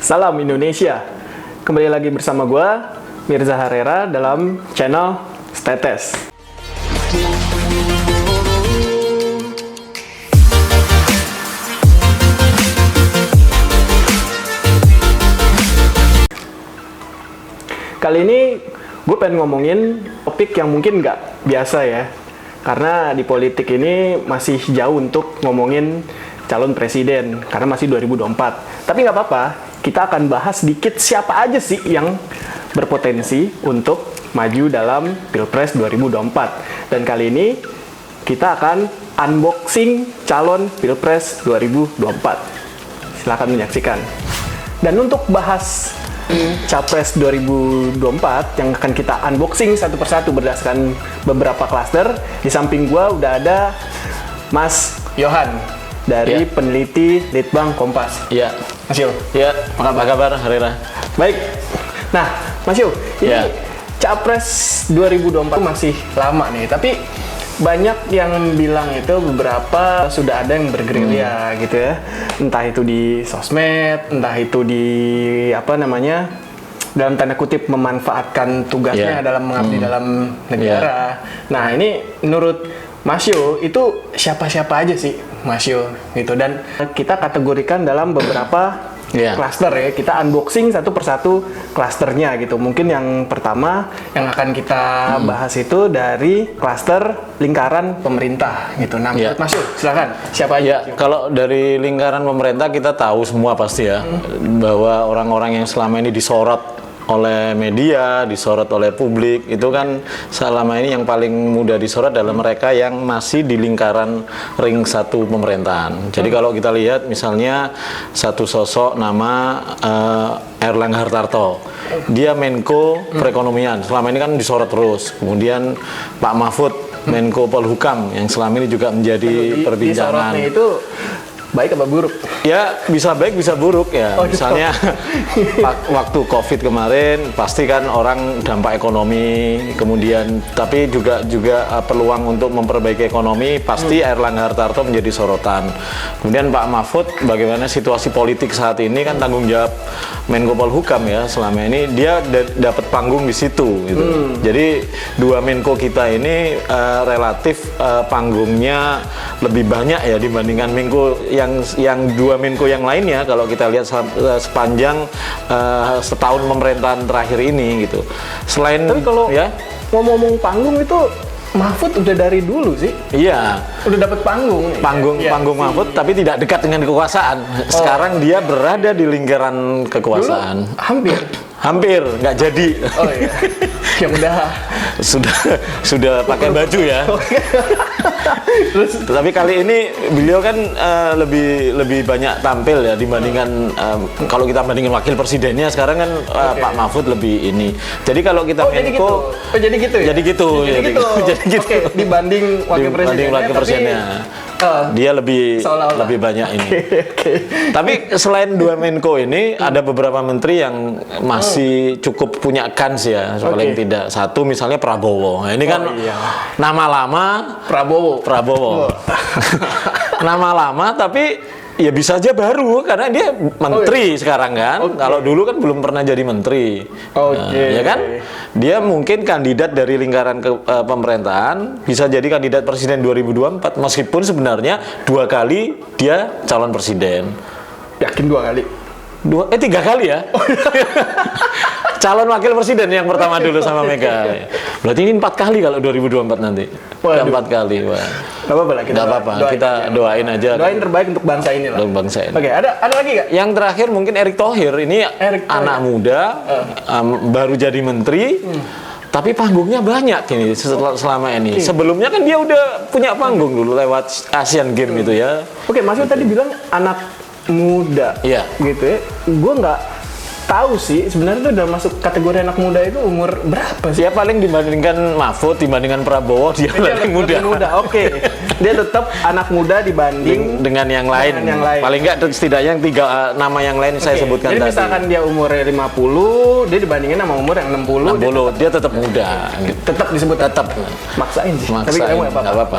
Salam Indonesia. Kembali lagi bersama gue, Mirza Harera, dalam channel Stetes. Kali ini gue pengen ngomongin topik yang mungkin nggak biasa ya. Karena di politik ini masih jauh untuk ngomongin calon presiden, karena masih 2024. Tapi nggak apa-apa, kita akan bahas sedikit siapa aja sih yang berpotensi untuk maju dalam Pilpres 2024. Dan kali ini kita akan unboxing calon Pilpres 2024. Silahkan menyaksikan. Dan untuk bahas Capres 2024 yang akan kita unboxing satu persatu berdasarkan beberapa klaster, di samping gua udah ada Mas Yohan dari peneliti Litbang Kompas. Iya. Mas Yo. Iya. Apa kabar, Harera? Baik. Nah, Mas Yo, ini Capres 2024 masih lama nih, tapi banyak yang bilang itu beberapa sudah ada yang bergerilya gitu ya. Entah itu di sosmed, entah itu di dalam tanda kutip memanfaatkan tugasnya dalam mengabdi dalam negara. Nah, ini menurut Mas Yo itu siapa-siapa aja sih Mas Yo gitu, dan kita kategorikan dalam beberapa klaster ya. Kita unboxing satu persatu klasternya gitu. Mungkin yang pertama yang akan kita bahas itu dari klaster lingkaran pemerintah gitu. Nah, menurut Mas Yo, silakan siapa aja? Kalau dari lingkaran pemerintah kita tahu semua pasti ya bahwa orang-orang yang selama ini disorot oleh media, disorot oleh publik, itu kan selama ini yang paling mudah disorot adalah mereka yang masih di lingkaran ring satu pemerintahan. Jadi kalau kita lihat misalnya satu sosok nama Erlangga Hartarto, dia Menko Perekonomian, selama ini kan disorot terus. Kemudian Pak Mahfud, Menko Polhukam, yang selama ini juga menjadi perbincangan. Disorotnya itu baik apa buruk? Ya, bisa baik bisa buruk ya. Misalnya waktu Covid kemarin pasti kan orang dampak ekonomi, kemudian tapi juga peluang untuk memperbaiki ekonomi, pasti Erlangga Hartarto menjadi sorotan. Kemudian Pak Mahfud, bagaimana situasi politik saat ini, kan tanggung jawab Menko Polhukam ya. Selama ini dia dapat panggung di situ gitu. Jadi dua Menko kita ini relatif panggungnya lebih banyak ya dibandingkan Menko yang dua Menko yang lainnya kalau kita lihat sepanjang setahun pemerintahan terakhir ini gitu. Selain tapi kalau ngomong-ngomong panggung itu Mahfud udah dari dulu sih. Iya. Udah dapat panggung. Panggung Mahfud tapi tidak dekat dengan kekuasaan. Sekarang dia berada di lingkaran kekuasaan. Dulu, hampir nggak jadi. Oh iya. Ya udah. Sudah pakai baju ya. Tapi kali ini beliau kan lebih banyak tampil ya dibandingkan kalau kita bandingin wakil presidennya sekarang kan Pak Mahfud lebih ini. Jadi kalau kita Menko jadi gitu ya. Jadi gitu. Oke, dibanding wakil presidennya. Dia lebih banyak ini. Tapi selain dua Menko ini ada beberapa menteri yang masih cukup punya kans ya, paling tidak. Satu misalnya Prabowo. Nah, ini kan nama lama Prabowo. Nama lama tapi ya bisa aja baru karena dia menteri sekarang kan. Kalau dulu kan belum pernah jadi menteri. Ya kan? Dia mungkin kandidat dari lingkaran pemerintahan, bisa jadi kandidat presiden 2024 meskipun sebenarnya 2 kali dia calon presiden. Yakin 2 kali? 3 kali ya. Calon wakil presiden yang pertama dulu sama Mega. Berarti ini 4 kali kalau 2024 nanti. 4 kali. Wah. Gak apa-apa lah, kita doain aja. Doain terbaik untuk bangsa ini lah. Untuk bangsa ini. Oke, ada lagi gak? Yang terakhir mungkin Erick Thohir. Ini anak muda, baru jadi menteri. Tapi panggungnya banyak ini selama ini. Sebelumnya kan dia udah punya panggung dulu lewat Asian Games itu ya. Oke, Mas Yo tadi bilang anak muda, gitu ya. Gue nggak tahu sih sebenarnya itu udah masuk kategori anak muda itu umur berapa sih? Ya paling dibandingkan Mahfud, dibandingkan Prabowo dia paling muda. Oke. Dia tetap anak muda dibanding dengan yang lain. Paling nggak setidaknya yang 3 nama yang lain saya sebutkan jadi tadi. misalkan dia umurnya 50, dia dibandingin sama umur yang 60, 60 dia tetap muda gitu. tetap disebut Tetap maksain sih. Tapi maksain, kamu nggak apa-apa.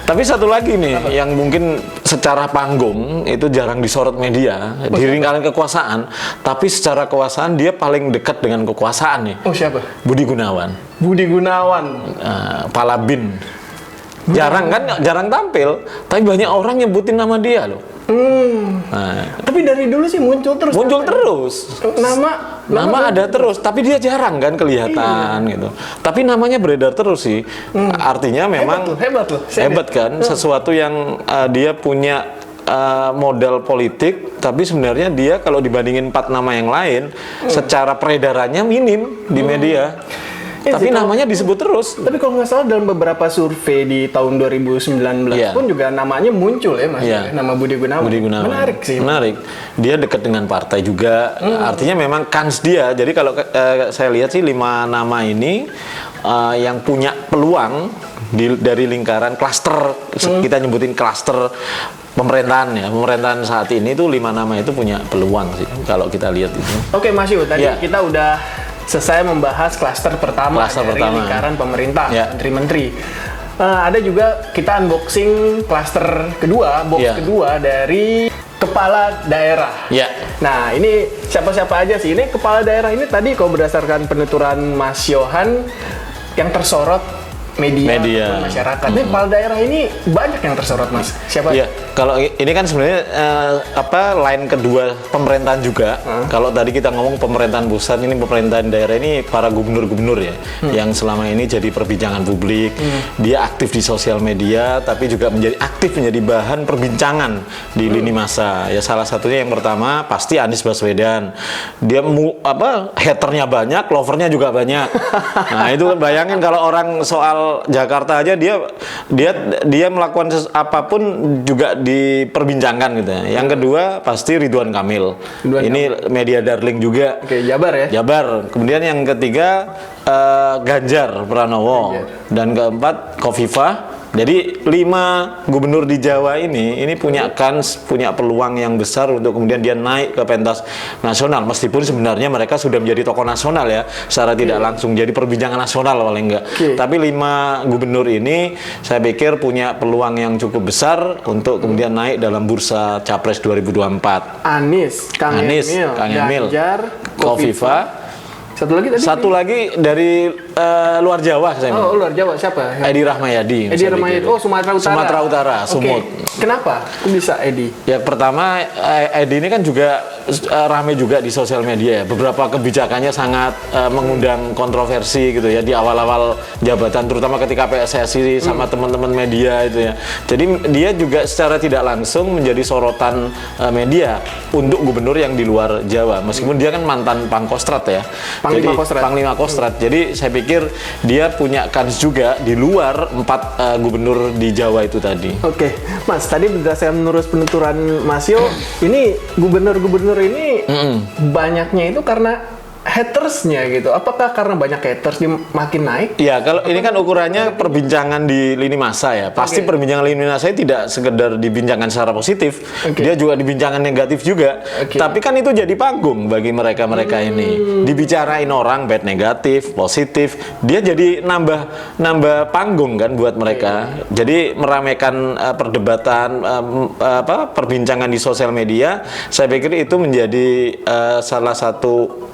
Tapi satu lagi nih yang mungkin secara panggung itu jarang disorot media di lingkaran kekuasaan, tapi secara kekuasaan dia paling dekat dengan kekuasaan nih. Oh, siapa? Budi Gunawan. Budi Gunawan. Kepala BIN. Jarang tampil, tapi banyak orang nyebutin nama dia loh. Tapi dari dulu sih muncul terus. Nama ada terus, tapi dia jarang kan kelihatan gitu. Tapi namanya beredar terus sih. Artinya memang hebat kan, sesuatu yang dia punya modal politik, tapi sebenarnya dia kalau dibandingin 4 nama yang lain, secara peredarannya minim di media. Tapi namanya disebut terus. Tapi kalau nggak salah dalam beberapa survei di tahun 2019 pun juga namanya muncul ya Mas. Nama Budi Gunawan. Menarik sih. Menarik. Dia dekat dengan partai juga. Artinya memang kans dia. Jadi kalau saya lihat sih 5 nama ini yang punya peluang dari lingkaran klaster, kita nyebutin klaster pemerintahan ya. Pemerintahan saat ini tuh 5 nama itu punya peluang sih kalau kita lihat itu. Oke Mas Yu, tadi kita udah selesai membahas klaster pertama dari lingkaran pemerintah, menteri-menteri. Ada juga kita unboxing klaster kedua, kedua dari kepala daerah. Nah, ini siapa-siapa aja sih? Ini kepala daerah ini tadi kalau berdasarkan penuturan Mas Yohan yang tersorot media. Masyarakat. Ini kepala daerah ini banyak yang tersorot Mas. Siapa? Iya, kalau ini kan sebenarnya line kedua pemerintahan juga. Kalau tadi kita ngomong pemerintahan pusat, ini pemerintahan daerah ini para gubernur-gubernur ya, yang selama ini jadi perbincangan publik. Dia aktif di sosial media, tapi juga menjadi bahan perbincangan di lini masa. Ya salah satunya yang pertama pasti Anies Baswedan. Dia haternya banyak, lovernya juga banyak. Nah itu bayangin kalau orang soal Jakarta aja dia melakukan apapun juga diperbincangkan gitu ya. Yang kedua pasti Ridwan Kamil. Ini media darling juga. Oke, Jabar ya. Jabar. Kemudian yang ketiga Ganjar Pranowo. Dan keempat Khofifah. Jadi 5 gubernur di Jawa ini punya kans, punya peluang yang besar untuk kemudian dia naik ke pentas nasional. Meskipun sebenarnya mereka sudah menjadi tokoh nasional ya, secara tidak langsung jadi perbincangan nasional paling enggak. Tapi 5 gubernur ini saya pikir punya peluang yang cukup besar untuk kemudian naik dalam bursa Capres 2024. Anies, Kang Emil, Ganjar, Khofifah. Satu lagi dari luar Jawa saya. Oh, luar Jawa siapa? Edi Rahmayadi. Oh, Sumatera Utara. Sumatera Utara, Sumut. Kenapa? Kok bisa Edi? Ya pertama Edi ini kan juga ramai juga di sosial media ya. Beberapa kebijakannya sangat mengundang kontroversi gitu ya di awal-awal jabatan, terutama ketika PSSI sama teman-teman media itu ya. Jadi dia juga secara tidak langsung menjadi sorotan media untuk gubernur yang di luar Jawa. Meskipun dia kan mantan Pangkostrat ya. Panglima Kostrat. Jadi saya pikir dia punya kans juga di luar 4 gubernur di Jawa itu tadi. Oke, Mas, tadi berdasarkan menurut penuturan Mas Yo, ini gubernur-gubernur ini banyaknya itu karena hatersnya gitu. Apakah karena banyak haters dia makin naik? Ya, kalau ini kan ukurannya perbincangan di lini masa ya. Pasti perbincangan lini masa tidak sekedar dibincangkan secara positif, dia juga dibincangkan negatif juga. Tapi kan itu jadi panggung bagi mereka-mereka ini. Dibicarain orang bad negatif, positif, dia jadi nambah panggung kan buat mereka. Jadi meramaikan perdebatan perbincangan di sosial media, saya pikir itu menjadi salah satu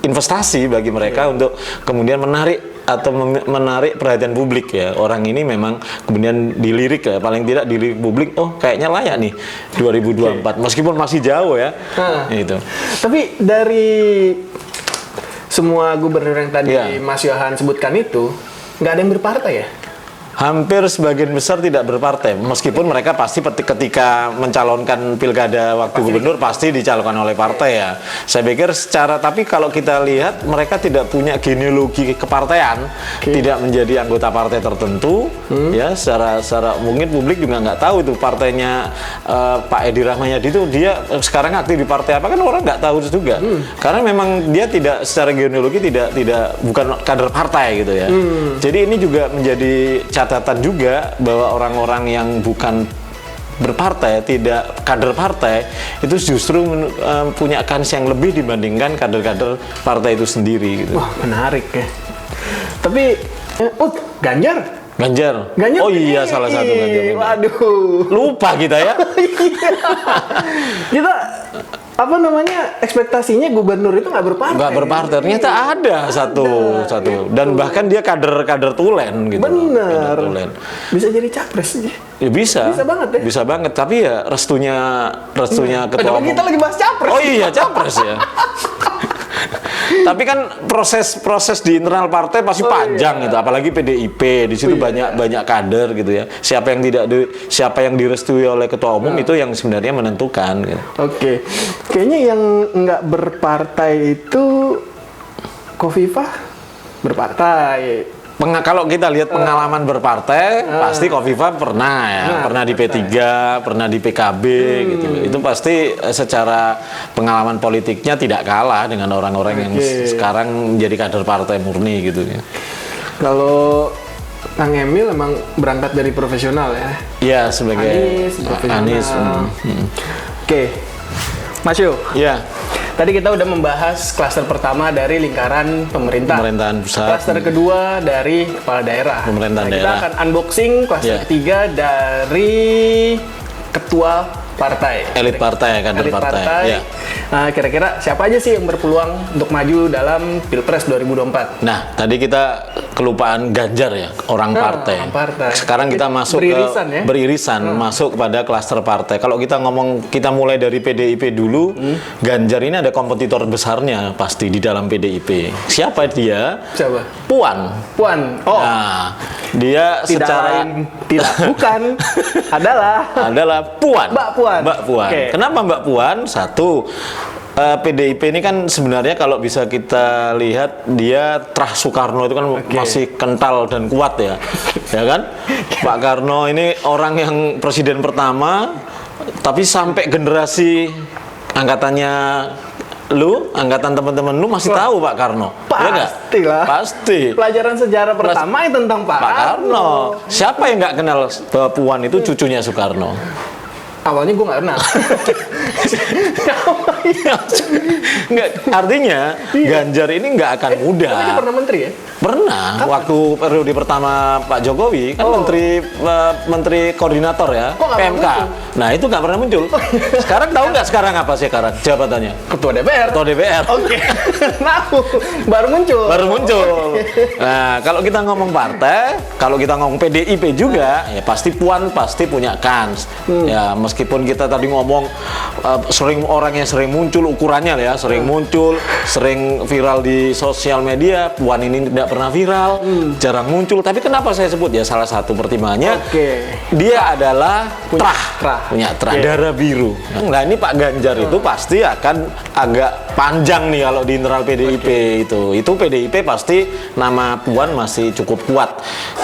investasi bagi mereka untuk kemudian menarik perhatian publik ya. Orang ini memang kemudian dilirik ya, paling tidak dilirik publik, oh kayaknya layak nih 2024 meskipun masih jauh ya. Itu. Tapi dari semua gubernur yang tadi Mas Yohan sebutkan itu nggak ada yang berpartai ya? Hampir sebagian besar tidak berpartai, meskipun mereka pasti ketika mencalonkan pilkada waktu gubernur pasti dicalonkan oleh partai ya. Saya pikir tapi kalau kita lihat mereka tidak punya genealogi kepartean, tidak menjadi anggota partai tertentu, ya. Secara mungkin publik juga nggak tahu itu partainya Pak Edi Rahmayadi itu dia sekarang aktif di partai apa, kan orang nggak tahu juga, karena memang dia tidak secara genealogi bukan kader partai gitu ya. Jadi ini juga menjadi catatan juga bahwa orang-orang yang bukan berpartai, tidak kader partai, itu justru punya kans yang lebih dibandingkan kader-kader partai itu sendiri gitu. Wah, menarik ya. Tapi Ganjar. Oh iya, salah satu Ganjar. Waduh. Lupa kita ya. Kita ekspektasinya gubernur itu nggak berpartai. Nggak berpartai, ternyata ada satu. Dan bahkan dia kader tulen gitu. Bener. Kader tulen. Bisa jadi capres sih. Ya bisa. Bisa banget ya. Bisa banget, tapi ya restunya ketua umum. Kita lagi bahas capres. Oh iya, capres ya. Tapi kan proses di internal partai pasti panjang gitu, apalagi PDIP di situ banyak kader gitu ya. Siapa yang direstui oleh ketua umum itu yang sebenarnya menentukan gitu. Oke. Kayaknya yang nggak berpartai itu Khofifah berpartai. Kalau kita lihat pengalaman berpartai, pasti Khofifah pernah di P3, pernah di PKB gitu. Itu pasti secara pengalaman politiknya tidak kalah dengan orang-orang yang sekarang menjadi kader partai murni gitu ya. Kalau Kang Emil emang berangkat dari profesional ya? Iya, sebagai Anies. Oke, Mas Yu. Iya. Tadi kita udah membahas klaster pertama dari lingkaran pemerintahan pusat. Klaster kedua dari kepala daerah. Pemerintahan daerah. Kita akan unboxing klaster ketiga dari ketua partai. Elit partai, kader partai. Ya. Nah, kira-kira siapa aja sih yang berpeluang untuk maju dalam Pilpres 2024? Nah, tadi kita kelupaan Ganjar ya, orang partai. Sekarang kita masuk beririsan masuk kepada klaster partai. Kalau kita mulai dari PDIP dulu, Ganjar ini ada kompetitor besarnya pasti di dalam PDIP. Siapa dia? Siapa? Puan. Oh. Nah, dia bukan adalah Puan. Mbak Puan. Okay. Kenapa Mbak Puan? Satu, PDIP ini kan sebenarnya kalau bisa kita lihat dia terah Soekarno itu kan masih kental dan kuat ya, ya kan? Pak Karno ini orang yang presiden pertama, tapi sampai generasi angkatannya angkatan teman-teman lu masih tahu Pak Karno. Pastilah. Pasti. Pelajaran sejarah pertama itu tentang Pak Karno. Siapa yang nggak kenal bahwa Puan itu cucunya Soekarno? Awalnya gue nggak kenal. Nggak, artinya Ganjar ini nggak akan mudah. Tapi dia pernah menteri ya? Pernah. Waktu periode pertama Pak Jokowi kan menteri koordinator ya, PMK. Nah itu nggak pernah muncul. Sekarang tahu nggak sekarang apa sih sekarang jabatannya? Ketua DPR. Oke. Baru muncul. Nah kalau kita ngomong partai, kalau kita ngomong PDIP juga, ya pasti Puan pasti punya kans. Ya meskipun kita tadi ngomong orang yang sering muncul ukurannya ya, sering viral di sosial media. Puan ini tidak pernah viral, jarang muncul. Tapi kenapa saya sebut ya salah satu pertimbangannya dia adalah punya darah biru. Nah ini Pak Ganjar itu pasti akan agak panjang nih kalau di internal PDIP itu PDIP pasti nama Puan masih cukup kuat.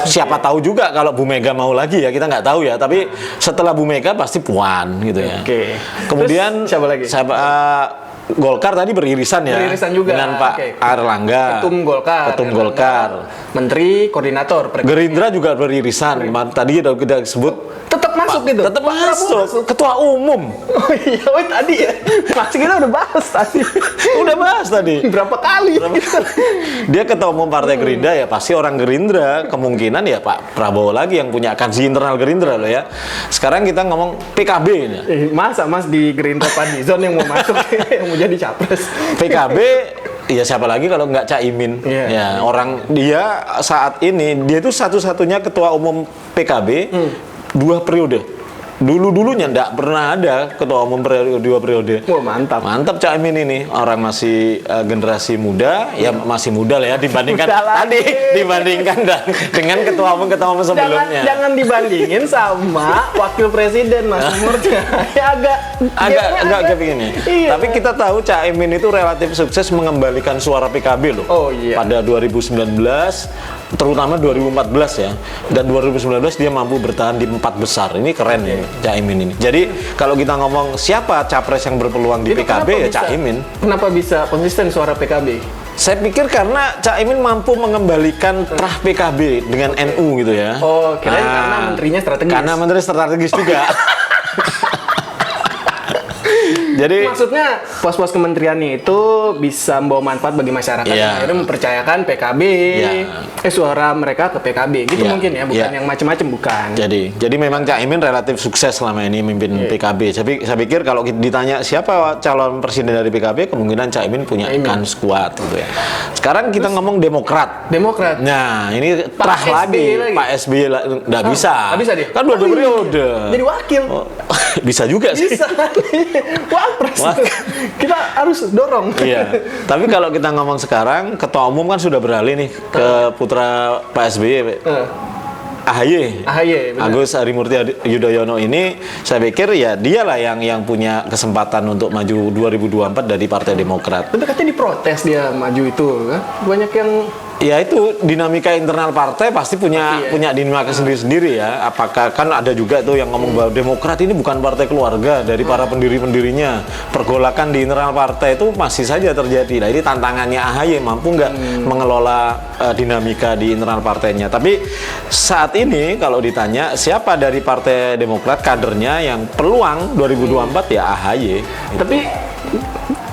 Siapa tahu juga kalau Bu Mega mau lagi ya, kita nggak tahu ya. Tapi setelah Bu Mega pasti Puan gitu ya. Kemudian terus, siapa lagi? Golkar tadi beririsan ya. Juga dengan Pak Airlangga. Ketum Golkar. Menteri Koordinator. Gerindra juga beririsan. Tadi kita sebut tetap masuk gitu. Tetap masuk. Ketua umum. Oh iya, tadi ya. Masih kita udah bahas tadi. Udah bahas tadi. Berapa kali? Dia ketua umum Partai Gerindra ya pasti orang Gerindra, kemungkinan ya Pak Prabowo lagi yang punya kansi internal Gerindra loh ya. Sekarang kita ngomong PKB ini. Masa Mas di Gerindra Fadlizon yang mau masuk yang mau jadi capres. PKB ya siapa lagi kalau nggak Caimin. Ya orang dia saat ini dia itu satu-satunya ketua umum PKB 2 periode. Dulunya enggak pernah ada ketua umum 2 periode. Wah, mantap Caimin ini orang masih generasi muda, ya masih muda lah ya dibandingkan dengan ketua umum sebelumnya. Jangan dibandingin sama wakil presiden Mas umurnya. agak begini. Iya. Tapi kita tahu Caimin itu relatif sukses mengembalikan suara PKB loh. Pada 2019 terutama 2014 ya. Dan 2019 dia mampu bertahan di 4 besar. Ini keren ya. Caimin ini. Jadi kalau kita ngomong siapa capres yang berpeluang di PKB ya Caimin. Kenapa bisa konsisten suara PKB? Saya pikir karena Caimin mampu mengembalikan trah PKB dengan NU gitu ya. Oh, kirain karena menterinya strategis. Karena menteri strategis juga. Jadi Maksudnya pos-pos kementeriannya itu bisa membawa manfaat bagi masyarakat Iya. yang akhirnya mempercayakan PKB, Iya. Suara mereka ke PKB gitu Iya. mungkin ya, bukan Iya. yang macam-macam, bukan. jadi memang Caimin relatif sukses selama ini memimpin PKB. Saya pikir kalau ditanya siapa calon presiden dari PKB, kemungkinan Caimin punya kans kuat gitu ya. Sekarang kita ngomong Demokrat. Demokrat. Nah, ini Pak trah SBY lagi. lagi. Pak SBY nggak bisa. Nggak bisa dia? Kan dua Oh, iya. periode. Jadi wakil. Oh, bisa juga sih. Bisa. Wapres. Wah. Kita harus dorong. Iya. Tapi kalau kita ngomong sekarang, ketua umum kan sudah beralih nih ke putra Pak SBY. AHY, benar. Agus Harimurti Yudhoyono ini, saya pikir ya dialah yang punya kesempatan untuk maju 2024 dari Partai Demokrat. Tapi katanya diprotes dia maju itu kan. Banyak yang Ya itu dinamika internal partai pasti punya dinamika sendiri-sendiri ya. Apakah kan ada juga tuh yang ngomong bahwa Demokrat ini bukan partai keluarga dari para pendiri-pendirinya. Pergolakan di internal partai itu masih saja terjadi. Nah ini tantangannya AHY, mampu nggak mengelola dinamika di internal partainya. Tapi saat ini kalau ditanya siapa dari Partai Demokrat kadernya yang peluang 2024 ya AHY. Tapi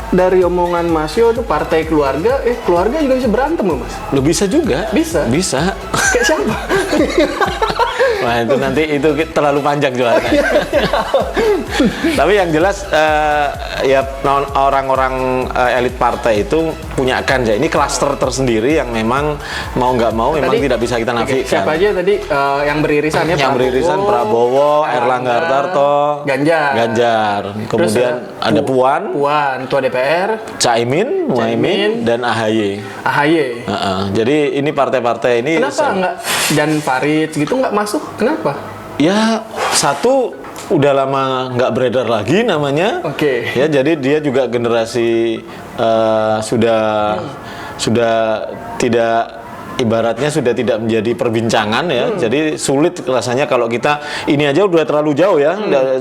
dari omongan Mas Yo itu partai keluarga, keluarga juga bisa berantem loh Mas. Lo bisa juga? Bisa. Bisa. Kayak siapa? Wah itu nanti itu terlalu panjang juga. Tapi yang jelas ya orang-orang elit partai itu punya kans ya. Ini klaster tersendiri yang memang mau nggak mau memang Tadi, tidak bisa kita nafikan. Siapa aja tadi yang beririsan ya? Yang beririsan Prabowo, Erlangga Hartarto, Ganjar. Kemudian Terus, ada Puan, Ketua DPR, Caimin, Muhaimin, dan AHY. AHY. Jadi ini partai-partai ini. Kenapa nggak Jan Farid gitu nggak masuk? Kenapa? Ya satu udah lama nggak beredar lagi namanya. Oke. Ya jadi dia juga generasi sudah tidak, ibaratnya sudah tidak menjadi perbincangan ya. Jadi sulit rasanya kalau kita ini aja udah terlalu jauh ya.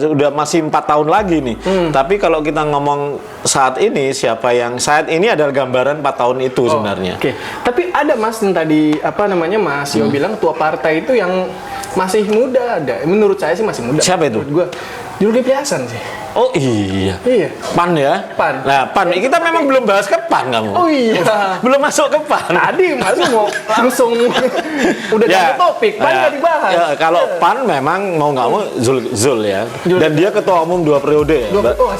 Udah masih 4 tahun lagi nih. Tapi kalau kita ngomong saat ini, siapa yang saat ini adalah gambaran 4 tahun itu sebenarnya. Oke. Tapi ada Mas yang tadi Mas Yo bilang ketua partai itu yang masih muda ada. Menurut saya sih masih muda. Siapa itu? Menurut gua Zulkifli Hasan sih. Oh iya. Iya. PAN ya? PAN. Nah, PAN. Kita memang belum bahas ke PAN kamu. Oh iya. Belum masuk ke PAN. Tadi Mas mau langsung udah ganti topik, PAN nggak dibahas. Ya, kalau PAN memang mau nggak mau Zul ya. Dan dia ketua umum 2 periode.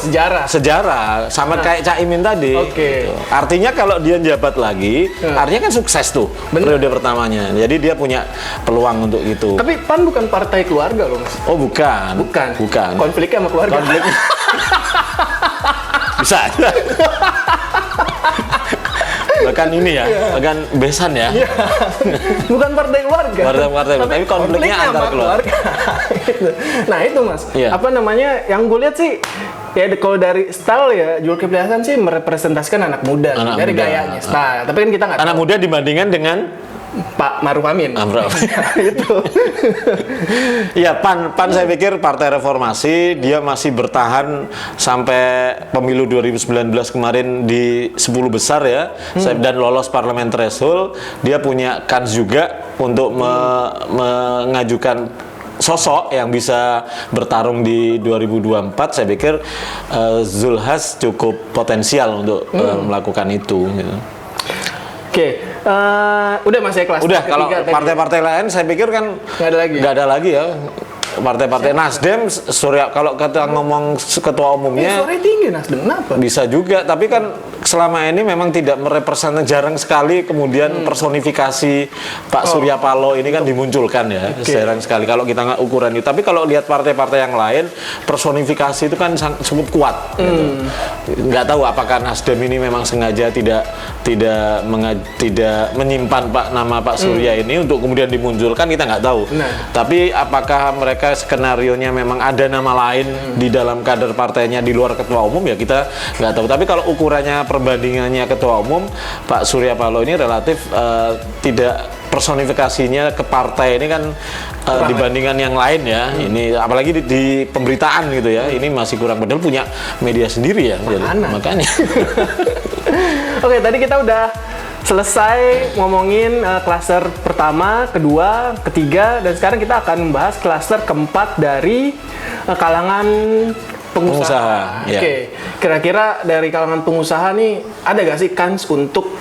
Sejarah. Sejarah sama kayak Caimin tadi. Oke. Gitu. Artinya kalau dia jabat lagi, artinya kan sukses tuh periode pertamanya. Jadi dia punya peluang untuk itu. Tapi PAN bukan partai keluarga loh Mas. Oh bukan. Bukan. Konfliknya sama keluarga. Konflik. Bisa aja. Bahkan ini ya, bahkan besan ya. Bukan partai keluarga. Partai, tapi konfliknya antar sama keluarga. Nah itu Mas, Iya. apa namanya? Yang gue lihat sih, ya kalau dari style ya Zulkifli Hasan sih merepresentasikan anak muda dari muda. gayanya, style. Tapi kan kita nggak Anak tahu. muda dibandingkan dengan Pak Maruf Amin. Itu. Ya PAN saya pikir Partai Reformasi dia masih bertahan sampai pemilu 2019 kemarin di 10 besar ya, dan lolos parlemen threshold. Dia punya kans juga untuk mengajukan sosok yang bisa bertarung di 2024. Saya pikir Zulhas cukup potensial untuk melakukan itu gitu. Oke, udah Mas ya kelas. Udah, kalau partai-partai lain saya pikir kan nggak ada lagi ya. Partai-partai Nasdem, Surya, kalau kita ngomong ketua umumnya suaranya tinggi Nasdem, kenapa? bisa juga, tapi kan selama ini memang tidak merepresentasikan, jarang sekali kemudian personifikasi Pak Surya Paloh ini kan dimunculkan ya, jarang sekali kalau kita nggak ukuran itu. Tapi kalau lihat partai-partai yang lain, personifikasi itu kan cukup kuat. Gitu. Nggak tahu apakah Nasdem ini memang sengaja tidak menyimpan nama Pak Surya ini untuk kemudian dimunculkan, kita nggak tahu. Tapi apakah mereka skenarionya memang ada nama lain di dalam kader partainya di luar ketua umum, ya kita nggak tahu. Tapi kalau ukurannya perbandingannya ketua umum, Pak Surya Paloh ini relatif tidak, personifikasinya ke partai ini kan dibandingkan yang lain ya. Ini apalagi di pemberitaan gitu ya, ini masih kurang, padahal punya media sendiri ya. Makanya. Oke, tadi kita udah selesai ngomongin klaster pertama, kedua, ketiga, dan sekarang kita akan membahas klaster keempat dari kalangan pengusaha. Ya. Oke, kira-kira dari kalangan pengusaha nih ada gak sih kans untuk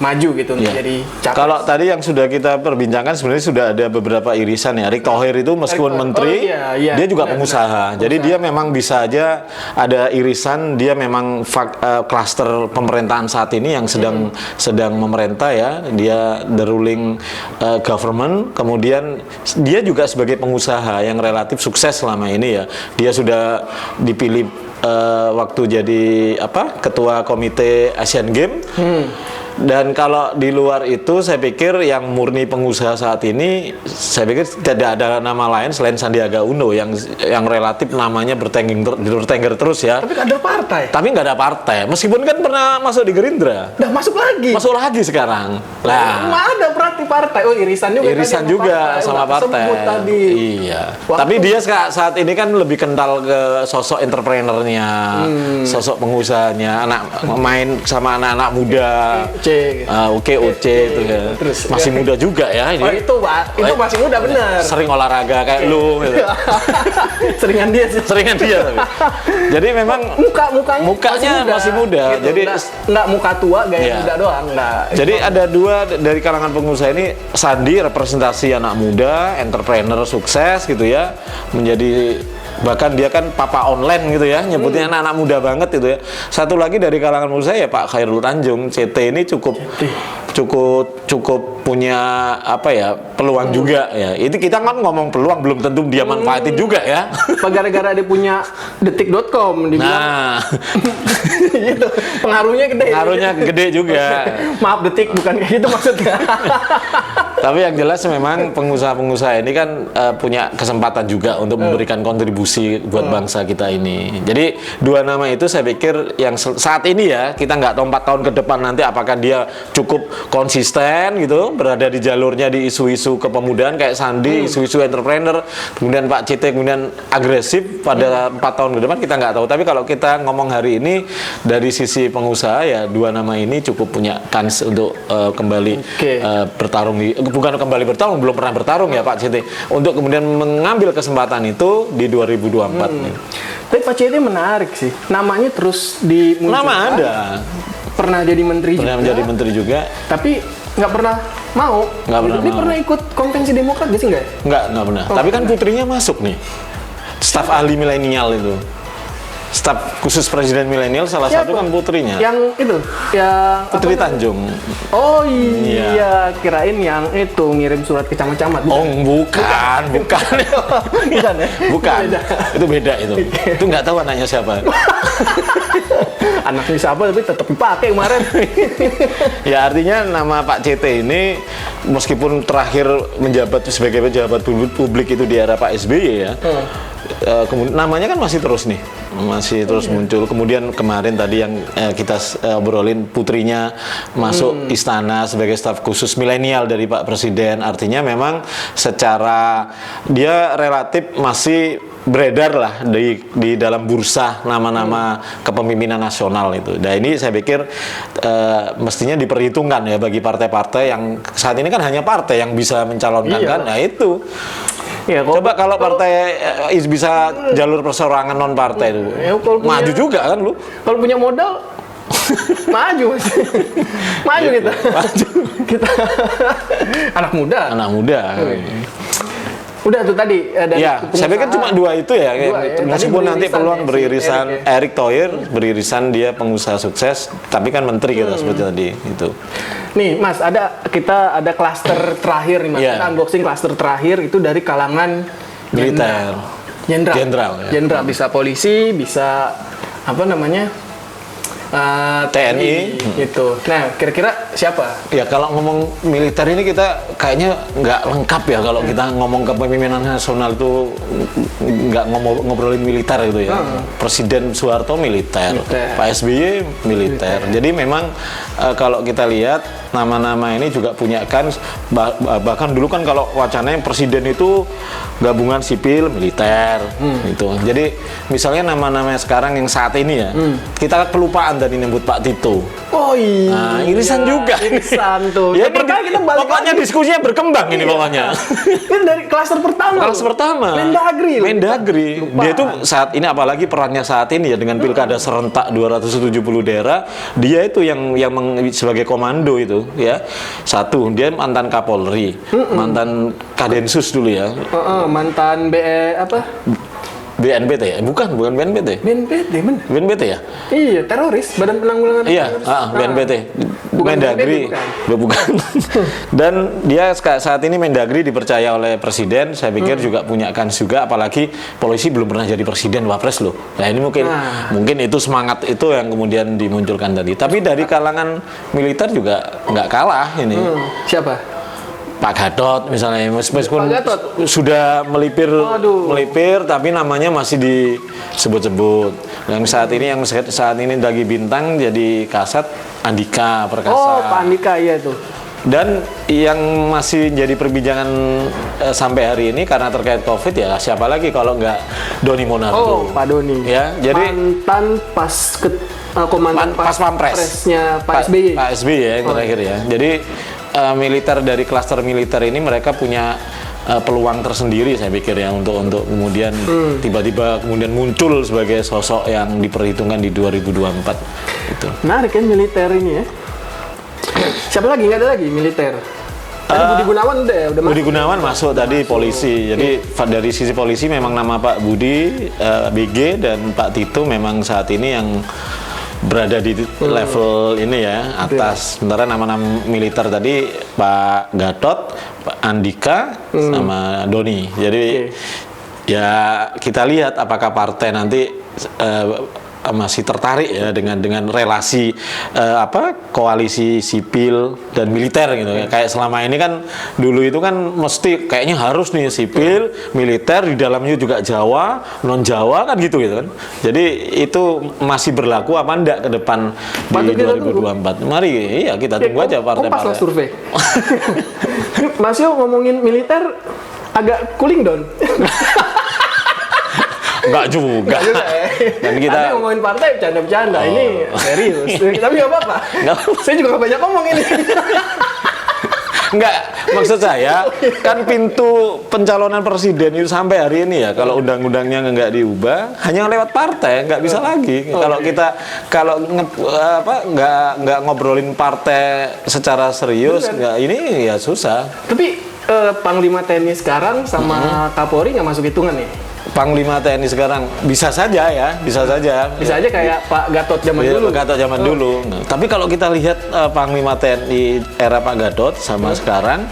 maju gitu untuk jadi capres? Kalau tadi yang sudah kita perbincangkan sebenarnya sudah ada beberapa irisan ya. Erick Thohir itu meskipun menteri, dia juga pengusaha. Jadi dia memang bisa aja ada irisan. Dia memang klaster pemerintahan saat ini yang sedang memerintah ya. Dia the ruling government. Kemudian dia juga sebagai pengusaha yang relatif sukses selama ini ya. Dia sudah dipilih waktu jadi ketua komite Asian Games. Dan kalau di luar itu saya pikir yang murni pengusaha saat ini saya pikir tidak ada nama lain selain Sandiaga Uno yang relatif namanya bertengger terus ya. Tapi nggak ada partai. Tapi nggak ada partai. Meskipun kan pernah masuk di Gerindra. Udah masuk lagi. Masuk lagi sekarang. Lah. Nggak ada berarti partai. Oh irisan juga. Irisan juga sama partai. Tadi. Iya. Tapi dia saat ini kan lebih kental ke sosok entrepreneurnya, sosok pengusahanya, main sama anak-anak muda. OC itu ya. Terus, masih muda juga ya ini. Oh itu Pak, itu masih muda bener. Sering olahraga kayak lu gitu. Seringan dia sih. Seringan dia tapi. Jadi memang mukanya masih muda. Gitu. Jadi enggak muka tua gaya muda doang, enggak. Jadi ada dua dari kalangan pengusaha ini, Sandi representasi anak muda, entrepreneur sukses gitu ya, menjadi bahkan dia kan papa online gitu ya, nyebutnya anak-anak muda banget gitu ya. Satu lagi dari kalangan pengusaha ya Pak Khairul Tanjung, CT ini cukup punya peluang juga ya. Itu kita kan ngomong peluang belum tentu dia manfaatin juga ya. Gara-gara dia punya detik.com dibilang. Nah. Gitu. Pengaruhnya gede juga. Maaf Detik bukan kayak gitu maksudnya. Tapi yang jelas memang pengusaha-pengusaha ini kan punya kesempatan juga untuk memberikan kontribusi buat bangsa kita ini. Jadi dua nama itu saya pikir yang saat ini ya, kita nggak tahu 4 tahun ke depan nanti apakah dia cukup konsisten gitu, berada di jalurnya di isu-isu kepemudaan kayak Sandi, isu-isu entrepreneur, kemudian Pak Cite kemudian agresif pada 4 tahun ke depan kita nggak tahu. Tapi kalau kita ngomong hari ini dari sisi pengusaha ya dua nama ini cukup punya kans untuk kembali bertarung bukan kembali bertarung, belum pernah bertarung ya Pak Citi, untuk kemudian mengambil kesempatan itu di 2024 nih. Tapi Pak Citi menarik sih, namanya terus dimunculkan. Nama ada. Pernah jadi menteri pernah juga. menjadi menteri juga. Tapi nggak pernah mau. Dia pernah ikut konvensi Demokrat gak sih nggak? Nggak pernah. Tapi kan putrinya masuk nih, staf ahli milenial itu. Staf khusus presiden milenial salah satu kan putrinya. Yang itu, yang Putri Tanjung. Oh iya, kirain yang itu ngirim surat ke camat-camat. Oh bukan. Bukan ya? Bukan. Itu beda itu. Itu nggak tahu anaknya siapa. Anaknya siapa tapi tetap dipakai kemarin. Ya artinya nama Pak CT ini meskipun terakhir menjabat sebagai pejabat publik itu di era Pak SBY ya. Kemudian namanya kan masih terus muncul. Kemudian kemarin tadi yang kita obrolin putrinya masuk istana sebagai staf khusus milenial dari Pak Presiden. Artinya memang secara dia relatif masih beredar lah di dalam bursa nama-nama kepemimpinan nasional itu. Dan ini saya pikir mestinya diperhitungkan ya bagi partai-partai yang saat ini kan hanya partai yang bisa mencalonkan kan. Nah itu. Ya, coba kalau partai bisa jalur perseorangan non partai itu maju juga kan lu. Kalau punya modal maju kita. Kita anak muda. Udah tuh tadi dari saya pikir cuma dua itu ya. Meskipun nanti peluang beririsan Erick Thohir beririsan dia pengusaha sukses, tapi kan menteri kita seperti tadi itu. Nih Mas, kita ada klaster terakhir nih Mas. Kita unboxing klaster terakhir itu dari kalangan militer. Jenderal bisa polisi, bisa apa namanya? TNI itu. Nah, kira-kira siapa? Ya kalau ngomong militer ini kita kayaknya nggak lengkap ya kalau kita ngomong kepemimpinan nasional itu nggak ngobrolin militer gitu ya. Presiden Soeharto militer, Pak SBY militer. Jadi memang kalau kita lihat nama-nama ini juga punya kans. Bahkan dulu kan kalau wacananya presiden itu gabungan sipil militer gitu. Jadi misalnya nama-nama sekarang yang saat ini ya kita kelupaan tadi nyebut Pak Tito. Oh iya. Nah, irisan juga. Irisan tuh. Ya, Pertama kita balik pokoknya lagi. diskusinya berkembang ini pokoknya. Ini dari klaster pertama. Kelas pertama. Mendagri. Mendagri. Lupa. Dia itu saat ini apalagi perannya saat ini ya dengan pilkada serentak 270 daerah, dia itu yang sebagai komando itu ya. Satu, dia mantan Kapolri, mantan Kadensus dulu ya. Mantan apa? BNPT ya? Bukan BNPT. BNPT mana? BNPT ya? Iya, teroris, Badan Penanggulangan Iya, Teroris. BNPT. Bukan Mendagri, BNPT, bukan. Dan dia saat ini Mendagri dipercaya oleh Presiden, saya pikir juga punya kans juga, apalagi polisi belum pernah jadi Presiden Wapres loh. Nah ini mungkin itu semangat itu yang kemudian dimunculkan tadi. Tapi dari kalangan militer juga nggak kalah ini. Siapa? Pak Gatot misalnya, meskipun Pak Gatot. sudah melipir, tapi namanya masih disebut-sebut. Yang saat ini lagi bintang jadi Kasat Andika Perkasa. Oh, Pak Andika, iya tuh. Dan yang masih jadi perbincangan sampai hari ini karena terkait COVID ya siapa lagi kalau nggak Doni Monardo. Oh, Pak Doni. Ya, jadi mantan komandan pas Pampres. Presnya Pak SBY. Pak SBY ya yang terakhir ya. Jadi militer dari klaster militer ini mereka punya peluang tersendiri saya pikir ya untuk kemudian tiba-tiba kemudian muncul sebagai sosok yang diperhitungkan di 2024 itu. Menarik kan militer ini ya. Siapa lagi? Nggak ada lagi militer. Tadi Budi Gunawan udah Budi Gunawan masuk tadi polisi. Jadi dari sisi polisi memang nama Pak Budi, BG dan Pak Tito memang saat ini yang berada di level ini ya atas. Sementara nama-nama militer tadi Pak Gatot, Pak Andika, sama Doni. Jadi ya kita lihat apakah partai nanti masih tertarik ya dengan relasi koalisi sipil dan militer gitu ya. Kayak selama ini kan dulu itu kan mesti kayaknya harus nih sipil, militer di dalamnya juga Jawa, non Jawa kan gitu kan. Jadi itu masih berlaku apa enggak ke depan di 2024. Mari iya kita tunggu aja partai-partai. Pas lah survei. Mas Yo ngomongin militer agak cooling down. Enggak juga. Dan kita Tadi ngomongin partai bercanda-bercanda, ini serius. Tapi nggak apa-apa. Saya juga nggak banyak ngomong ini. Enggak, maksud saya kan pintu pencalonan presiden itu sampai hari ini ya kalau undang-undangnya nggak diubah hanya lewat partai nggak bisa lagi. Kalau nggak ngobrolin partai secara serius nggak ini ya susah. Tapi Panglima TNI sekarang sama Kapolri nggak masuk hitungan nih? Panglima TNI sekarang bisa saja ya, bisa saja kayak Pak Gatot zaman dulu. Pak Gatot zaman dulu. Nah, tapi kalau kita lihat Panglima TNI era Pak Gatot sama sekarang,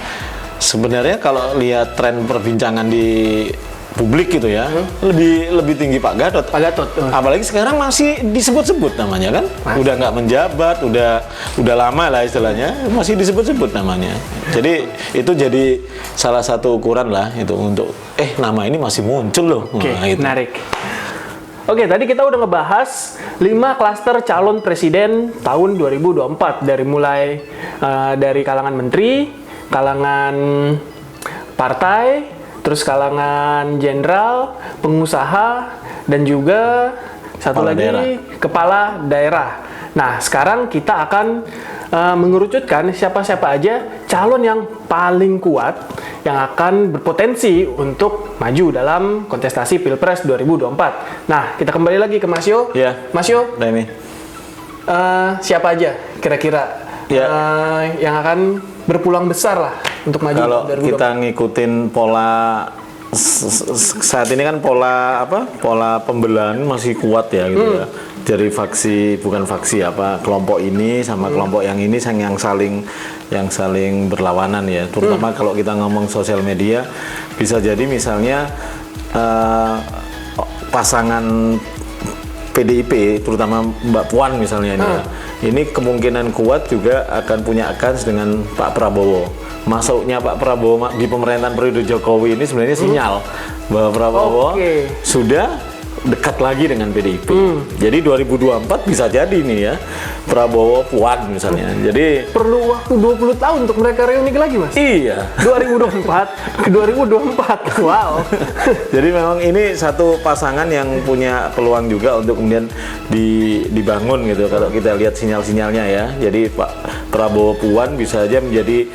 sebenarnya kalau lihat tren perbincangan di publik gitu ya, lebih tinggi Pak Gatot. Pak Gatot. Apalagi sekarang masih disebut-sebut namanya kan, udah nggak menjabat, udah lama lah istilahnya, masih disebut-sebut namanya. Jadi itu jadi salah satu ukuran lah itu untuk nama ini masih muncul loh. Oke, gitu. menarik. Oke, tadi kita udah ngebahas 5 klaster calon presiden tahun 2024 dari mulai dari kalangan menteri, kalangan partai, terus kalangan jenderal, pengusaha, dan juga satu lagi kepala daerah. Nah, sekarang kita akan mengerucutkan siapa-siapa aja calon yang paling kuat yang akan berpotensi untuk maju dalam kontestasi Pilpres 2024. Nah, kita kembali lagi ke Mas Yo. Iya. Mas Yo, siapa aja kira-kira yang akan berpeluang besar lah untuk maju kalau 2024? kita ngikutin pola saat ini kan pola pembelahan masih kuat ya gitu ya. Dari kelompok ini sama kelompok yang ini yang saling berlawanan ya. Terutama kalau kita ngomong sosial media bisa jadi misalnya pasangan PDIP terutama Mbak Puan misalnya ini ya. Ini kemungkinan kuat juga akan punya kans dengan Pak Prabowo. Masuknya Pak Prabowo di pemerintahan periode Jokowi ini sebenarnya sinyal bahwa Prabowo sudah dekat lagi dengan PDIP. Jadi 2024 bisa jadi nih ya, Prabowo Puan misalnya. Jadi Perlu waktu 20 tahun untuk mereka reunik lagi, Mas. iya. 2024 ke 2024. Wow. Jadi memang ini satu pasangan yang punya peluang juga untuk kemudian dibangun gitu kalau kita lihat sinyal-sinyalnya ya. Jadi Pak Prabowo Puan bisa aja menjadi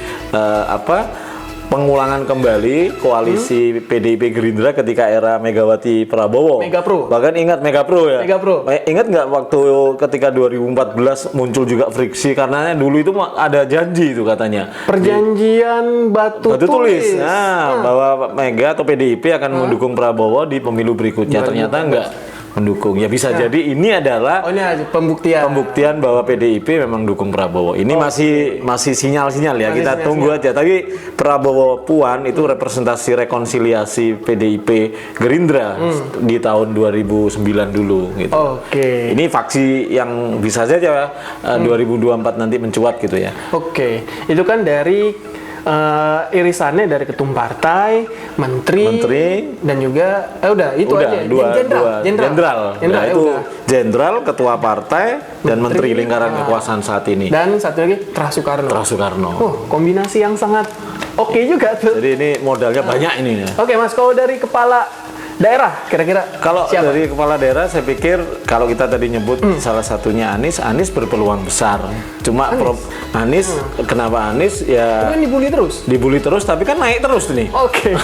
pengulangan kembali koalisi PDIP Gerindra ketika era Megawati Prabowo. Mega Pro. Bahkan ingat Mega Pro ya. Mega Pro. Ingat nggak waktu ketika 2014 muncul juga friksi karena dulu itu ada janji itu katanya. Perjanjian batu tulis. Nah, bahwa Mega atau PDIP akan mendukung Prabowo di pemilu berikutnya. Ternyata enggak mendukung. Ya bisa jadi ini adalah ini aja pembuktian bahwa PDIP memang dukung Prabowo. Ini masih sinyal-sinyal ya. Kita tunggu aja. Tapi Prabowo Puan itu representasi rekonsiliasi PDIP Gerindra di tahun 2009 dulu gitu. Oke. Ini faksi yang bisa saja 2024 nanti mencuat gitu ya. Oke. Itu kan dari irisannya dari ketum partai, menteri, dan juga itu aja. Jenderal. Nah, itu jenderal, ketua partai, dan menteri lingkaran kekuasaan saat ini. Dan satu lagi Tras Soekarno. Oh, kombinasi yang sangat oke juga tuh. Jadi ini modalnya banyak ini ya. Oke, Mas, kalau dari kepala daerah kira-kira kalau siapa? Dari kepala daerah saya pikir kalau kita tadi nyebut salah satunya Anies berpeluang besar. Cuma Anies kenapa Anies ya kan dibully terus tapi kan naik terus nih. Oke.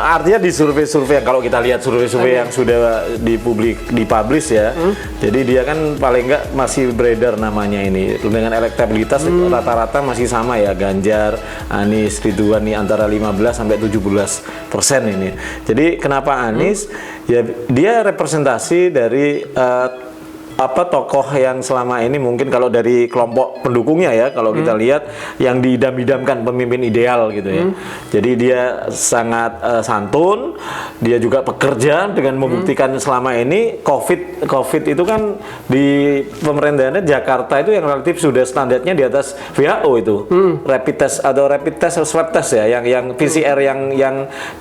Artinya di survei-survei yang kalau kita lihat survei-survei yang sudah dipublish ya. Jadi dia kan paling enggak masih beredar namanya ini dengan elektabilitas rata-rata masih sama ya, Ganjar, Anies, Ridwan nih antara 15 sampai 17% ini. Jadi kenapa Anies? Ya dia representasi dari tokoh yang selama ini mungkin kalau dari kelompok pendukungnya ya, kalau kita lihat yang diidam-idamkan pemimpin ideal gitu ya. Jadi dia sangat santun, dia juga pekerja dengan membuktikan selama ini COVID itu kan di pemerintahannya Jakarta itu yang relatif sudah standarnya di atas WHO itu. Rapid test atau swab test ya, yang PCR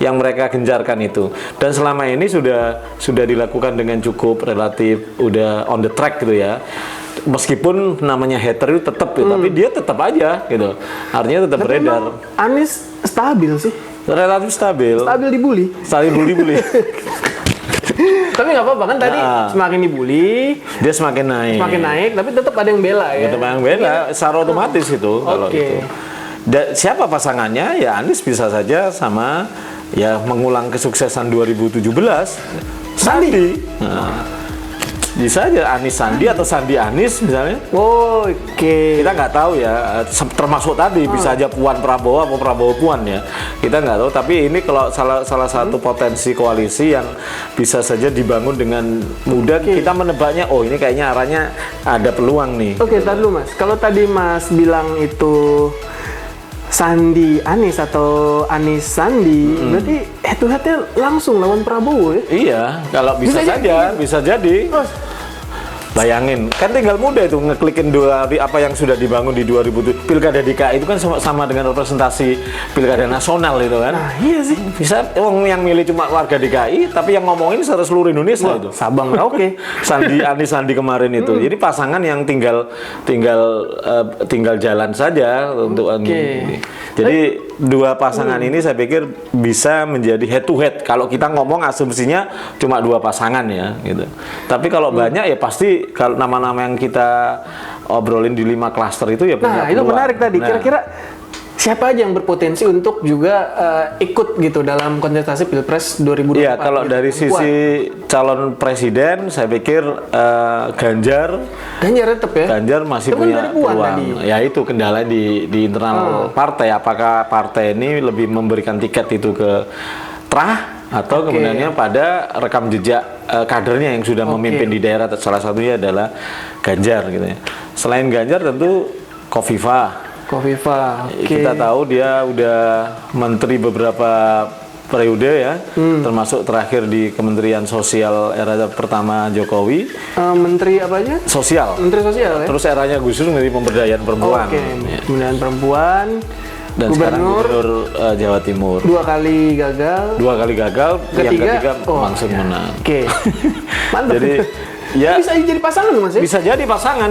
yang mereka gencarkan itu. Dan selama ini sudah dilakukan dengan cukup relatif udah on the track gitu ya, meskipun namanya hater itu tetap ya, tapi dia tetap aja gitu, artinya tetap beredar. Anies stabil sih, relatif stabil dibully tapi nggak apa-apa kan tadi semakin dibully dia semakin naik tapi tetap ada yang bela ya, tetap yang bela secara otomatis itu. Kalau itu siapa pasangannya ya Anies bisa saja sama ya mengulang kesuksesan 2017 Sandi. Bisa aja Anies Sandi atau Sandi Anies misalnya. Kita nggak tahu ya, termasuk tadi bisa aja Puan Prabowo atau Prabowo Puan ya, kita nggak tahu. Tapi ini kalau salah satu potensi koalisi yang bisa saja dibangun dengan mudah. Kita menebaknya ini kayaknya arahnya ada peluang nih. Tadi dulu Mas, kalau tadi Mas bilang itu Sandi Anies atau Anies Sandi, berarti head to head-nya langsung lawan Prabowo ya? Iya, kalau bisa jadi. Bayangin, kan tinggal mudah itu ngeklikin apa yang sudah dibangun di 2007 Pilkada DKI itu kan sama dengan representasi Pilkada nasional itu kan. Nah, iya sih. Bisa yang milih cuma warga DKI, tapi yang ngomongin secara seluruh Indonesia itu. Sabang Merauke. Anies Sandi kemarin itu. Jadi pasangan yang tinggal jalan saja untuk jadi dua pasangan ini saya pikir bisa menjadi head to head. Kalau kita ngomong asumsinya cuma dua pasangan ya gitu. Tapi kalau banyak ya pasti kalau nama-nama yang kita obrolin di 5 klaster itu ya punya itu menarik tadi. Kira-kira siapa aja yang berpotensi untuk juga ikut gitu dalam kontestasi Pilpres 2024? Iya, kalau dari sisi calon presiden saya pikir Ganjar tetap ya. Ganjar masih punya peluang. Ya itu kendala di internal partai. Apakah partai ini lebih memberikan tiket itu ke Trah atau kemudiannya pada rekam jejak kadernya yang sudah memimpin di daerah, salah satunya adalah Ganjar gitu ya. Selain Ganjar tentu Kofifa. Kita tahu dia udah menteri beberapa periode ya, termasuk terakhir di Kementerian Sosial era pertama Jokowi. Menteri apa aja? Sosial. Menteri Sosial ya. Terus eranya Gus Dur menjadi pemberdayaan perempuan. Pemberdayaan perempuan. dan sekarang gubernur Jawa Timur. 2 kali gagal. 2 kali gagal, yang ketiga langsung menang. Oke. Mantap. Jadi ya bisa jadi pasangan loh Mas ya? bisa jadi pasangan.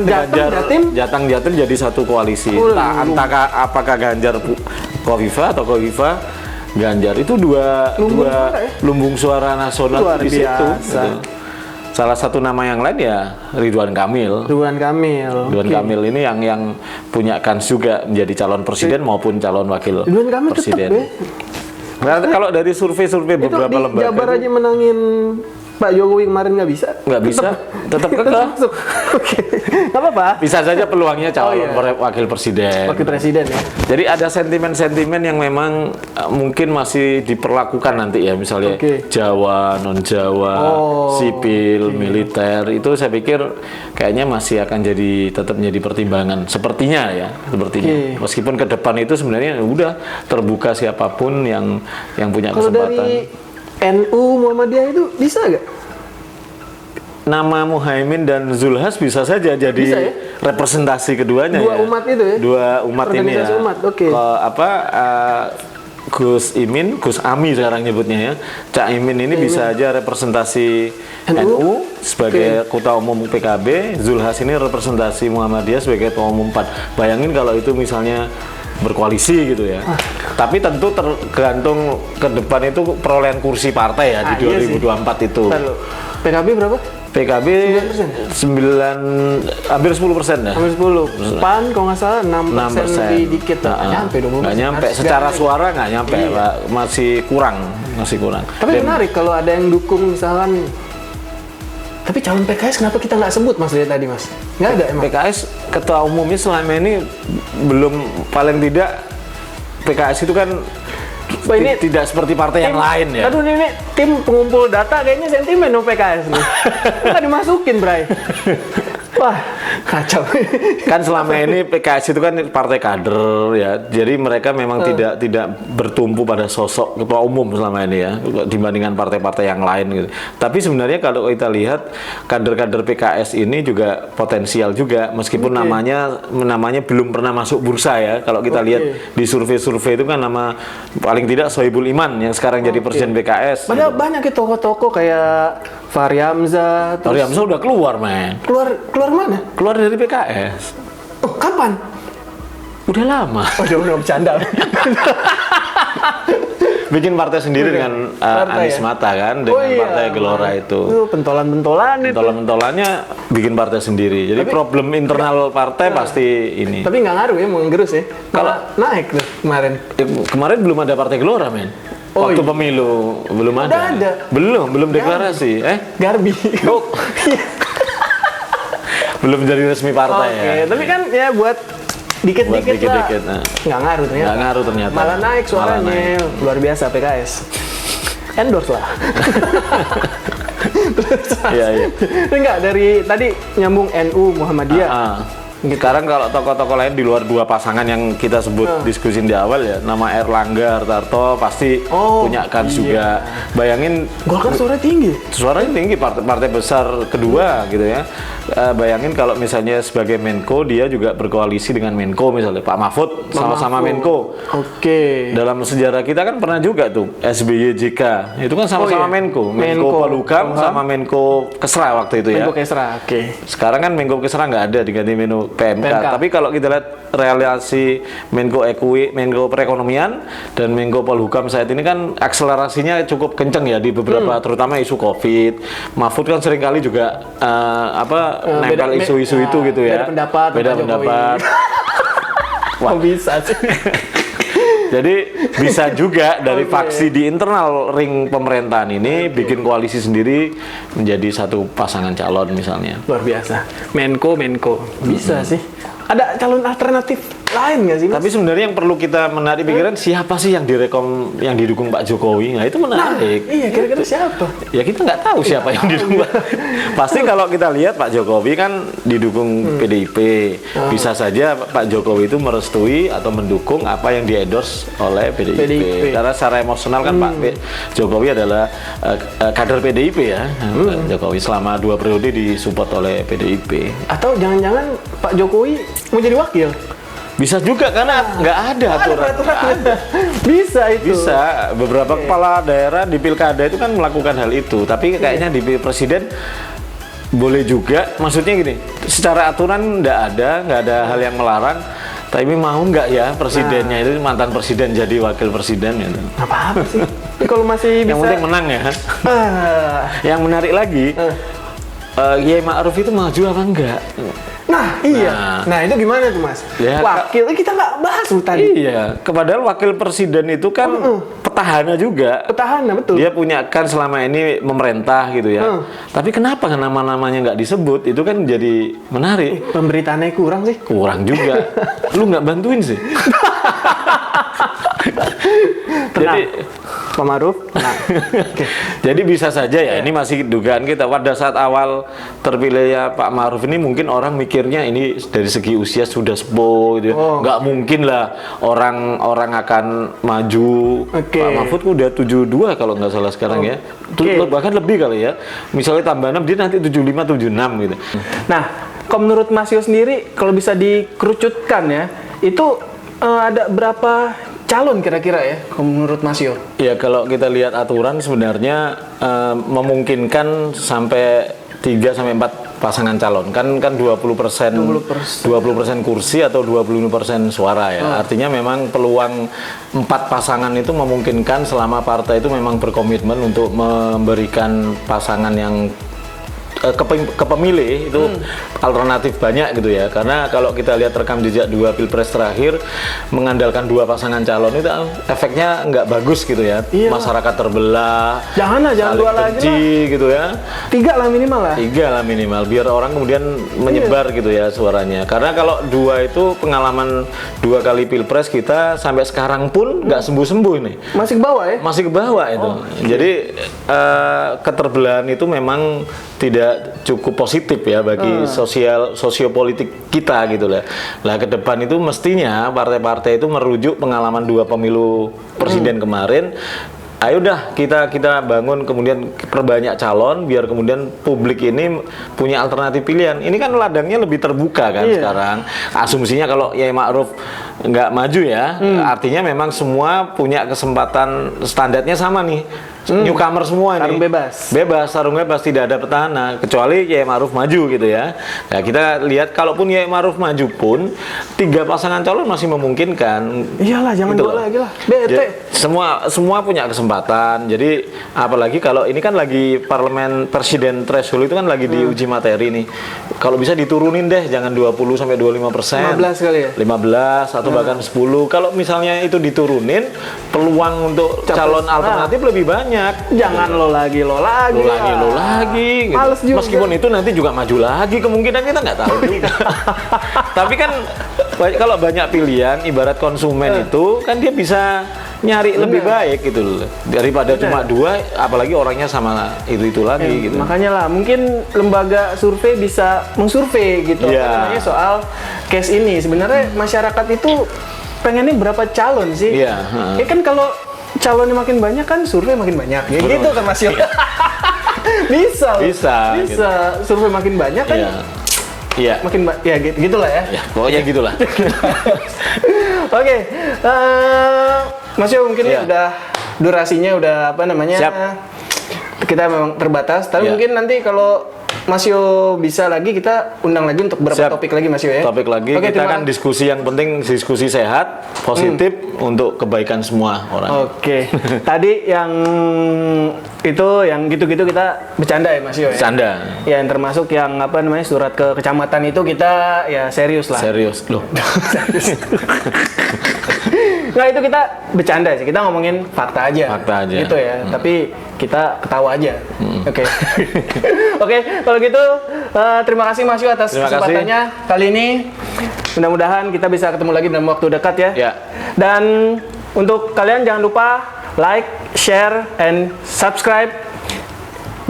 Jateng Jatim jadi satu koalisi. Entah apakah Ganjar Kofifa atau Kofifa Ganjar, itu dua lumbung suara nasional luar di situ. biasa. Gitu. Salah satu nama yang lain ya Ridwan Kamil. Ridwan Kamil ini yang punya kans juga menjadi calon presiden maupun calon wakil Ridwan Kamil presiden. Tetep, Nah, kalau dari survei beberapa lembaga Jabar aja menangin Pak Jokowi kemarin nggak bisa? Nggak bisa, tetap kekeh. Oke, nggak apa-apa. Bisa saja peluangnya calon wakil presiden. Wakil presiden ya. Jadi ada sentimen-sentimen yang memang mungkin masih diperlakukan nanti ya, misalnya Jawa, non Jawa, sipil, militer, itu saya pikir kayaknya masih akan tetap menjadi pertimbangan. Sepertinya ya, sepertinya. Meskipun ke depan itu sebenarnya udah terbuka siapapun yang punya kesempatan. Kalau dari NU Muhammadiyah itu bisa nggak? Nama Muhaimin dan Zulhas bisa saja jadi representasi keduanya. Dua umat itu ya? Dua umat ini ya. Umat, oke. Gus Imin, Gus Ami sekarang nyebutnya ya. Cak Imin ini bisa aja representasi NU sebagai ketua umum PKB, Zulhas ini representasi Muhammadiyah sebagai ketua umum PAN. Bayangin kalau itu misalnya berkoalisi gitu ya. Tapi tentu tergantung ke depan itu perolehan kursi partai ya di 2024 itu. PKB berapa? PKB 9 hampir 10% dah. Hampir 10. PAN kalau nggak salah 6% lebih dikit. Nggak nyampe dong. Nggak nyampe. Secara suara nggak nyampe, Pak. Masih kurang. Tapi menarik kalau ada yang dukung misalkan. Tapi calon PKS kenapa kita nggak sebut Mas dari tadi Mas? Nggak ada emang. PKS ketua umumnya selama ini belum, paling tidak PKS itu kan ini tidak seperti partai yang lain ya. Aduh ini tim pengumpul data kayaknya sentimen dong PKS nih. Nggak dimasukin Bray. Wah kacau. Kan selama ini PKS itu kan partai kader ya. Jadi mereka memang tidak bertumpu pada sosok ketua umum selama ini ya, dibandingkan partai-partai yang lain gitu. Tapi sebenarnya kalau kita lihat kader-kader PKS ini juga potensial juga, meskipun namanya belum pernah masuk bursa ya. Kalau kita lihat di survei-survei itu kan nama paling tidak Sohibul Iman yang sekarang jadi presiden PKS. Padahal banyak ya tokoh-tokoh kayak Fahri Hamzah. Fahri Hamzah udah keluar, men. Keluar mana? Keluar dari PKS. Oh, kapan? Udah lama. Oh, udah bercanda. Bikin partai sendiri dengan Anies Mata kan, dengan partai Gelora itu. Pentolan-pentolannya bikin partai sendiri. Jadi problem internal partai pasti ini. Tapi nggak ngaruh ya, menggerus ya. Kalau naik tuh kemarin. Kemarin belum ada partai Gelora, men. Waktu pemilu belum ada. Belum deklarasi. Garbi. Belum jadi resmi partai ya. Tapi kan ya buat dikit-dikit lah. Nggak ngaruh ternyata. Malah naik suaranya. Luar biasa PKS. Endorse lah. Iya. Enggak, dari tadi nyambung NU Muhammadiyah. Sekarang kalau tokoh-tokoh lain di luar dua pasangan yang kita sebut diskusin di awal ya, nama Erlangga Hartarto pasti punya kans juga. Bayangin Golkar suaranya tinggi, partai besar kedua gitu ya. Bayangin kalau misalnya sebagai Menko dia juga berkoalisi dengan Menko, misalnya Pak Mahfud sama-sama Menko. Dalam sejarah kita kan pernah juga tuh SBY JK itu kan sama-sama Menko Polhukam sama Menko Kesra waktu itu ya. Menko Kesra. Sekarang kan Menko Kesra nggak ada, diganti Menko PMK. Tapi kalau kita lihat relasi Menko Perekonomian dan Menko Polhukam saat ini kan akselerasinya cukup kenceng ya di beberapa terutama isu Covid. Mahfud kan seringkali juga nempel isu-isu itu gitu ya. Beda pendapat. Wah, bisa sih. Jadi bisa juga dari faksi di internal ring pemerintahan ini bikin koalisi sendiri menjadi satu pasangan calon misalnya. Luar biasa. Menko bisa sih. Ada calon alternatif lain nggak sih Mas? Tapi sebenarnya yang perlu kita menarik pikiran siapa sih yang didukung Pak Jokowi? Nah itu menarik. Iya, kira-kira siapa? Ya kita nggak tahu siapa yang didukung. Pasti kalau kita lihat Pak Jokowi kan didukung PDIP. Bisa saja Pak Jokowi itu merestui atau mendukung apa yang di-endorse oleh PDIP. Karena secara emosional kan Pak Jokowi adalah kader PDIP ya. Jokowi selama 2 periode disupport oleh PDIP. Atau jangan-jangan Pak Jokowi mau jadi wakil? Bisa juga karena nggak ada aturan. Nggak ada. Bisa itu. Bisa. Beberapa kepala daerah di pilkada itu kan melakukan hal itu. Tapi kayaknya di presiden boleh juga. Maksudnya gini, secara aturan nggak ada hal yang melarang. Tapi mau nggak ya presidennya itu mantan presiden jadi wakil presiden gitu. Apa sih? Tapi kalau masih bisa. Yang penting menang ya. Yang menarik lagi, Kiai Ma'ruf itu maju apa enggak? Nah, iya. Nah, itu gimana tuh, Mas? Ya, wakil, kita nggak bahas tuh tadi. Iya, padahal wakil presiden itu kan petahana juga. Petahana, betul. Dia punya kan selama ini memerintah gitu ya. Tapi kenapa nama-namanya nggak disebut? Itu kan jadi menarik. Pemberitaannya kurang sih. Kurang juga. Lu nggak bantuin sih. Jadi Pak Ma'ruf. Nah. Jadi bisa saja ya, ini masih dugaan kita. Pada saat awal terpilihnya Pak Ma'ruf ini mungkin orang mikirnya ini dari segi usia sudah sepuh gitu ya. Nggak mungkin lah orang akan maju. Pak Mahfud udah 72 kalau nggak salah sekarang ya. Bahkan lebih kali ya. Misalnya tambah 6 dia nanti 75 76 gitu. Nah, kalau menurut Mas Yo sendiri kalau bisa dikerucutkan ya, itu ada berapa calon kira-kira ya kalau menurut Mas Yo? Ya kalau kita lihat aturan sebenarnya memungkinkan sampai 3 sampai 4 pasangan calon. Kan 20% kursi atau 25% suara ya. Artinya memang peluang 4 pasangan itu memungkinkan selama partai itu memang berkomitmen untuk memberikan pasangan yang ke pemilih itu alternatif banyak gitu ya, karena kalau kita lihat rekam jejak 2 pilpres terakhir mengandalkan 2 pasangan calon itu efeknya nggak bagus gitu ya. Masyarakat terbelah, jangan 2 lagi lah gitu ya, 3 lah minimal biar orang kemudian menyebar gitu ya suaranya, karena kalau 2 itu pengalaman 2 kali pilpres kita sampai sekarang pun nggak sembuh-sembuh ini, masih ke bawah itu. Jadi keterbelahan itu memang tidak cukup positif ya bagi sosiopolitik kita gitu lah. Nah ke depan itu mestinya partai-partai itu merujuk pengalaman 2 pemilu presiden kemarin. Ayo dah kita bangun kemudian perbanyak calon biar kemudian publik ini punya alternatif pilihan. Ini kan ladangnya lebih terbuka kan sekarang. Asumsinya kalau Kiai Ma'ruf nggak maju ya, artinya memang semua punya kesempatan, standarnya sama nih. Newcomer semua ini. Sarung bebas, tidak ada petahana kecuali Kiai Ma'ruf maju gitu ya. Nah, kita lihat kalaupun Kiai Ma'ruf maju pun 3 pasangan calon masih memungkinkan. Iyalah, jangan gitu 2 lagi lah. Bete. Semua punya kesempatan. Jadi apalagi kalau ini kan lagi parlemen presiden threshold itu kan lagi diuji materi nih. Kalau bisa diturunin deh, jangan 20 sampai 25%. 15 kali ya. 15 atau bahkan 10. Kalau misalnya itu diturunin, peluang untuk calon alternatif lebih banyak. Jangan lo lagi gitu. Males juga. Meskipun itu nanti juga maju lagi, kemungkinan kita nggak tahu juga. Tapi kan kalau banyak pilihan, ibarat konsumen itu kan dia bisa nyari lebih baik gitu loh, daripada cuma 2, apalagi orangnya sama itu lagi gitu. Makanya lah mungkin lembaga survei bisa mengsurvei gitu namanya soal case ini. Sebenarnya masyarakat itu pengennya berapa calon sih? Ya kan kalau calonnya makin banyak kan survei makin banyak. Ya gitu kan Mas Yo. bisa. Survei makin banyak kan. Makin gitulah ya. Pokoknya gitulah. Oke. Mas Yo mungkin ini udah durasinya udah Siap. Kita memang terbatas, tapi mungkin nanti kalau Mas Yo bisa lagi kita undang lagi untuk beberapa topik lagi Mas Yo ya. Topik lagi kita kan diskusi yang penting, diskusi sehat, positif untuk kebaikan semua orang. Tadi yang itu yang gitu-gitu kita bercanda ya Mas Yo ya. Bercanda. Ya yang termasuk yang surat ke kecamatan itu kita ya serius lah. Serius loh. Nah itu kita bercanda sih, kita ngomongin fakta aja. Gitu ya. Tapi kita ketawa aja. Oke, kalau gitu terima kasih Mas Yo atas kesempatannya kali ini. Mudah-mudahan kita bisa ketemu lagi dalam waktu dekat ya. Dan untuk kalian jangan lupa like, share, and subscribe.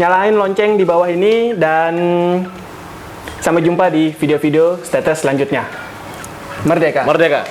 Nyalain lonceng di bawah ini dan sampai jumpa di video-video status selanjutnya. Merdeka. Merdeka.